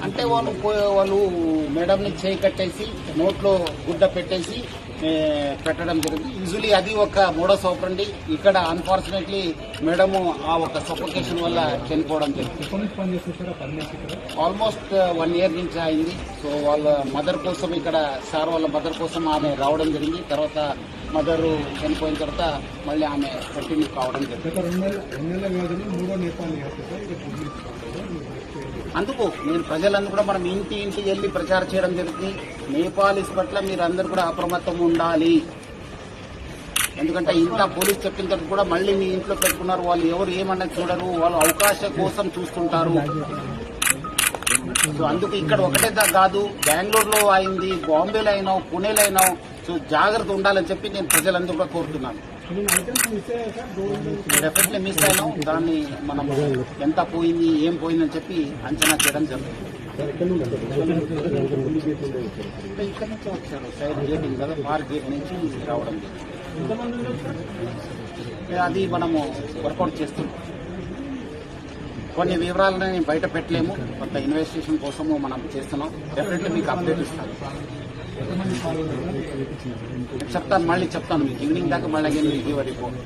అంటే వాళ్ళు మేడంని చేయి కట్టేసి నోట్లో గుడ్డ పెట్టేసి పెట్టడం జరిగింది. యూజువలీ అది ఒక మోడస్ ఆపరండి. ఇక్కడ అన్ఫార్చునేట్లీ మేడము ఆ ఒక సఫోకేషన్ వల్ల చనిపోవడం జరిగింది. ఆల్మోస్ట్ 1 year నుంచి అయింది. సో వాళ్ళ మదర్ కోసం ఇక్కడ సార్ వాళ్ళ మదర్ కోసం ఆమె రావడం జరిగింది. తర్వాత మదర్ చనిపోయిన తర్వాత మళ్ళీ ఆమె కంటిన్యూ కావడం జరిగింది. అందుకు నేను ప్రజలందరూ కూడా మనం ఇంటికి వెళ్ళి ప్రచారం చేయడం జరుగుతుంది. నేపాలీస్ పట్ల మీరు అందరూ కూడా అప్రమత్తం ఉండాలి. ఎందుకంటే ఇంత పోలీస్ చెప్పిన తర్వాత కూడా మళ్ళీ మీ ఇంట్లో పెట్టుకున్నారు. వాళ్ళు ఎవరు ఏమన్నా చూడరు, వాళ్ళు అవకాశం కోసం చూస్తుంటారు. సో అందుకు ఇక్కడ ఒకటే కాదు, బెంగళూరులో అయింది, బాంబేలో అయినావు, పూణేలో అయినావు. సో జాగ్రత్త ఉండాలని చెప్పి నేను ప్రజలందరూ కూడా కోరుతున్నాను. డెఫినెట్లీ మిస్ అయినాం. దాన్ని మనం ఎంత పోయింది, ఏం పోయిందని చెప్పి అంచనా చేయడం జరుగుతుంది. ఇక్కడ నుంచి వచ్చారు, సైడ్ గేట్ కదా, పార్క్ గేట్ నుంచి రావడం జరిగింది. అది మనము వర్కౌట్ చేస్తున్నాం. కొన్ని వివరాలని బయట పెట్టలేము, కొంత ఇన్వెస్టిగేషన్ కోసము మనం చేస్తున్నాం. డెఫినెట్లీ మీకు అప్డేట్ ఇస్తాను. చెప్తాను, మళ్ళీ చెప్తాను మీకు ఈవినింగ్ దాకా. మళ్ళీ రిపోర్ట్